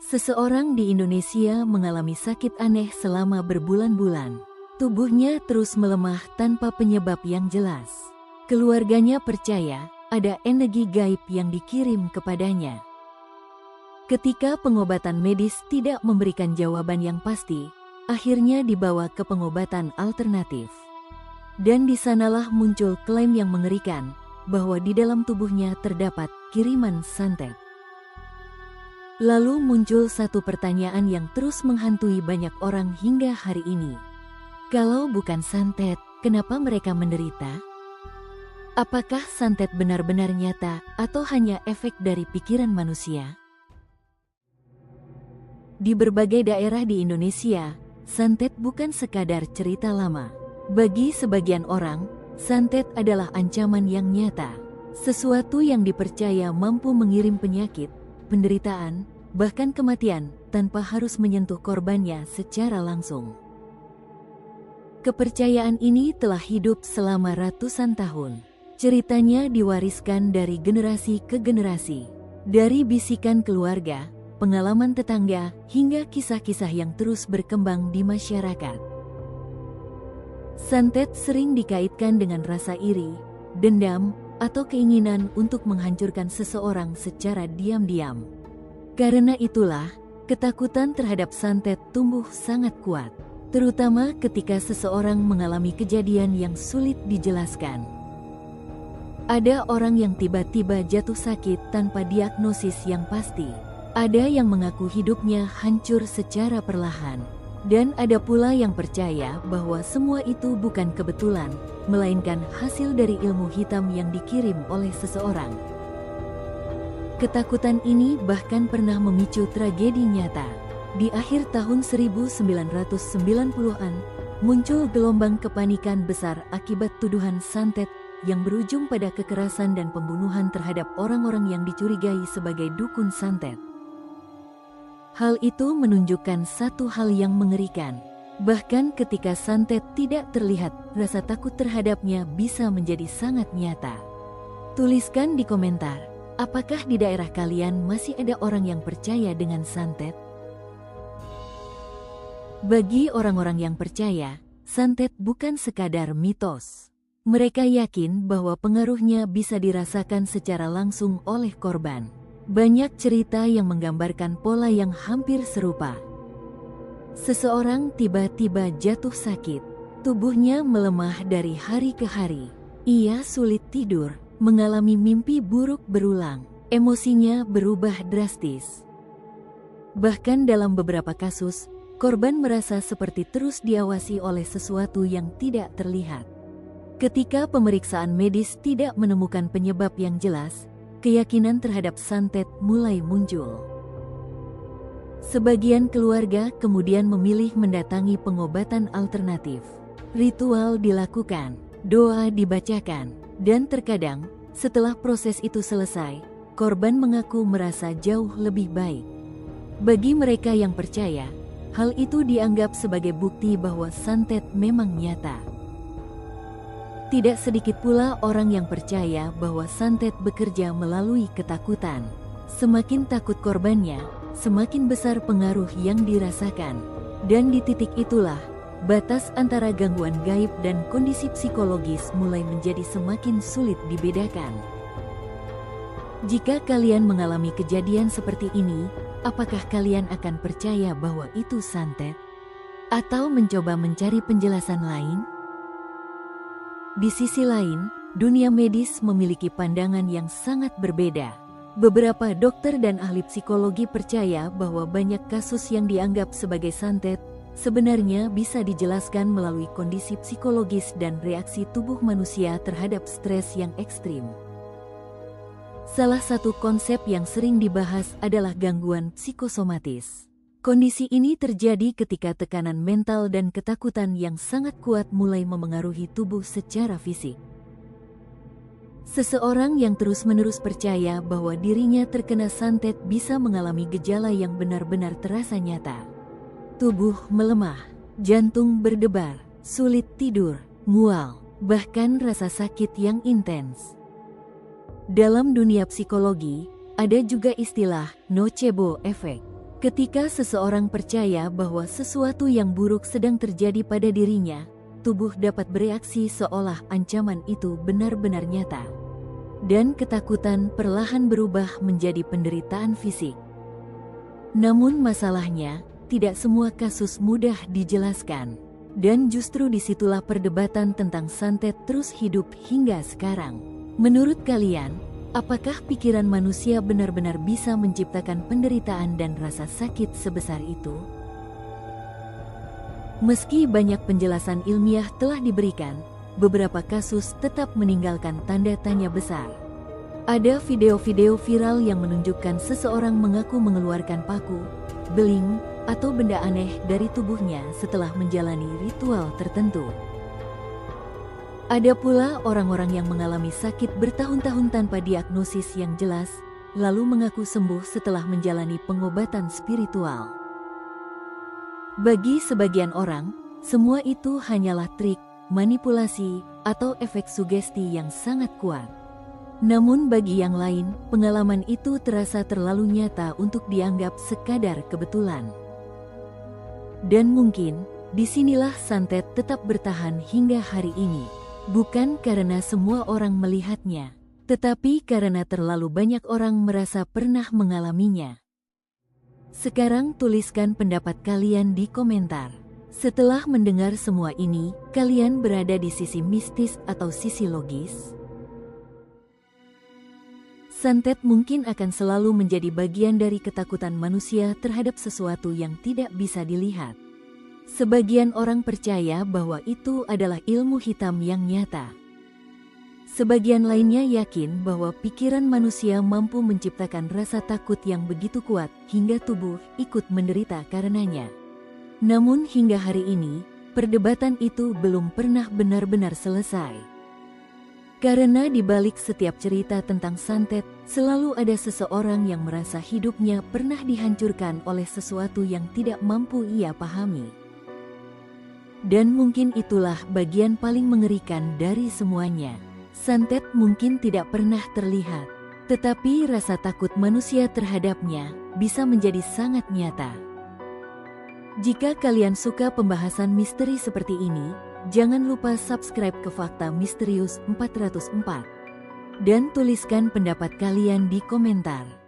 Seseorang di Indonesia mengalami sakit aneh selama berbulan-bulan. Tubuhnya terus melemah tanpa penyebab yang jelas. Keluarganya percaya ada energi gaib yang dikirim kepadanya. Ketika pengobatan medis tidak memberikan jawaban yang pasti, akhirnya dibawa ke pengobatan alternatif. Dan di sanalah muncul klaim yang mengerikan bahwa di dalam tubuhnya terdapat kiriman santet. Lalu muncul satu pertanyaan yang terus menghantui banyak orang hingga hari ini. Kalau bukan santet, kenapa mereka menderita? Apakah santet benar-benar nyata atau hanya efek dari pikiran manusia? Di berbagai daerah di Indonesia, santet bukan sekadar cerita lama. Bagi sebagian orang, santet adalah ancaman yang nyata. Sesuatu yang dipercaya mampu mengirim penyakit, penderitaan, bahkan kematian tanpa harus menyentuh korbannya secara langsung. Kepercayaan ini telah hidup selama ratusan tahun. Ceritanya diwariskan dari generasi ke generasi. Dari bisikan keluarga, pengalaman tetangga, hingga kisah-kisah yang terus berkembang di masyarakat. Santet sering dikaitkan dengan rasa iri, dendam, atau keinginan untuk menghancurkan seseorang secara diam-diam. Karena itulah, ketakutan terhadap santet tumbuh sangat kuat, terutama ketika seseorang mengalami kejadian yang sulit dijelaskan. Ada orang yang tiba-tiba jatuh sakit tanpa diagnosis yang pasti. Ada yang mengaku hidupnya hancur secara perlahan. Dan ada pula yang percaya bahwa semua itu bukan kebetulan, melainkan hasil dari ilmu hitam yang dikirim oleh seseorang. Ketakutan ini bahkan pernah memicu tragedi nyata. Di akhir tahun 1990-an, muncul gelombang kepanikan besar akibat tuduhan santet yang berujung pada kekerasan dan pembunuhan terhadap orang-orang yang dicurigai sebagai dukun santet. Hal itu menunjukkan satu hal yang mengerikan. Bahkan ketika santet tidak terlihat, rasa takut terhadapnya bisa menjadi sangat nyata. Tuliskan di komentar, apakah di daerah kalian masih ada orang yang percaya dengan santet? Bagi orang-orang yang percaya, santet bukan sekadar mitos. Mereka yakin bahwa pengaruhnya bisa dirasakan secara langsung oleh korban. Banyak cerita yang menggambarkan pola yang hampir serupa. Seseorang tiba-tiba jatuh sakit, tubuhnya melemah dari hari ke hari. Ia sulit tidur, mengalami mimpi buruk berulang, emosinya berubah drastis. Bahkan dalam beberapa kasus, korban merasa seperti terus diawasi oleh sesuatu yang tidak terlihat. Ketika pemeriksaan medis tidak menemukan penyebab yang jelas, keyakinan terhadap santet mulai muncul. Sebagian keluarga kemudian memilih mendatangi pengobatan alternatif. Ritual dilakukan, doa dibacakan, dan terkadang setelah proses itu selesai, korban mengaku merasa jauh lebih baik. Bagi mereka yang percaya, hal itu dianggap sebagai bukti bahwa santet memang nyata. Tidak sedikit pula orang yang percaya bahwa santet bekerja melalui ketakutan. Semakin takut korbannya, semakin besar pengaruh yang dirasakan. Dan di titik itulah, batas antara gangguan gaib dan kondisi psikologis mulai menjadi semakin sulit dibedakan. Jika kalian mengalami kejadian seperti ini, apakah kalian akan percaya bahwa itu santet? Atau mencoba mencari penjelasan lain? Di sisi lain, dunia medis memiliki pandangan yang sangat berbeda. Beberapa dokter dan ahli psikologi percaya bahwa banyak kasus yang dianggap sebagai santet sebenarnya bisa dijelaskan melalui kondisi psikologis dan reaksi tubuh manusia terhadap stres yang ekstrim. Salah satu konsep yang sering dibahas adalah gangguan psikosomatis. Kondisi ini terjadi ketika tekanan mental dan ketakutan yang sangat kuat mulai memengaruhi tubuh secara fisik. Seseorang yang terus-menerus percaya bahwa dirinya terkena santet bisa mengalami gejala yang benar-benar terasa nyata. Tubuh melemah, jantung berdebar, sulit tidur, mual, bahkan rasa sakit yang intens. Dalam dunia psikologi, ada juga istilah nocebo effect. Ketika seseorang percaya bahwa sesuatu yang buruk sedang terjadi pada dirinya, tubuh dapat bereaksi seolah ancaman itu benar-benar nyata. Dan ketakutan perlahan berubah menjadi penderitaan fisik. Namun masalahnya, tidak semua kasus mudah dijelaskan. Dan justru disitulah perdebatan tentang santet terus hidup hingga sekarang. Menurut kalian, apakah pikiran manusia benar-benar bisa menciptakan penderitaan dan rasa sakit sebesar itu? Meski banyak penjelasan ilmiah telah diberikan, beberapa kasus tetap meninggalkan tanda tanya besar. Ada video-video viral yang menunjukkan seseorang mengaku mengeluarkan paku, beling, atau benda aneh dari tubuhnya setelah menjalani ritual tertentu. Ada pula orang-orang yang mengalami sakit bertahun-tahun tanpa diagnosis yang jelas, lalu mengaku sembuh setelah menjalani pengobatan spiritual. Bagi sebagian orang, semua itu hanyalah trik, manipulasi, atau efek sugesti yang sangat kuat. Namun bagi yang lain, pengalaman itu terasa terlalu nyata untuk dianggap sekadar kebetulan. Dan mungkin, disinilah santet tetap bertahan hingga hari ini. Bukan karena semua orang melihatnya, tetapi karena terlalu banyak orang merasa pernah mengalaminya. Sekarang tuliskan pendapat kalian di komentar. Setelah mendengar semua ini, kalian berada di sisi mistis atau sisi logis? Santet mungkin akan selalu menjadi bagian dari ketakutan manusia terhadap sesuatu yang tidak bisa dilihat. Sebagian orang percaya bahwa itu adalah ilmu hitam yang nyata. Sebagian lainnya yakin bahwa pikiran manusia mampu menciptakan rasa takut yang begitu kuat hingga tubuh ikut menderita karenanya. Namun hingga hari ini, perdebatan itu belum pernah benar-benar selesai. Karena di balik setiap cerita tentang santet, selalu ada seseorang yang merasa hidupnya pernah dihancurkan oleh sesuatu yang tidak mampu ia pahami. Dan mungkin itulah bagian paling mengerikan dari semuanya. Santet mungkin tidak pernah terlihat, tetapi rasa takut manusia terhadapnya bisa menjadi sangat nyata. Jika kalian suka pembahasan misteri seperti ini, jangan lupa subscribe ke Fakta Misterius 404 dan tuliskan pendapat kalian di komentar.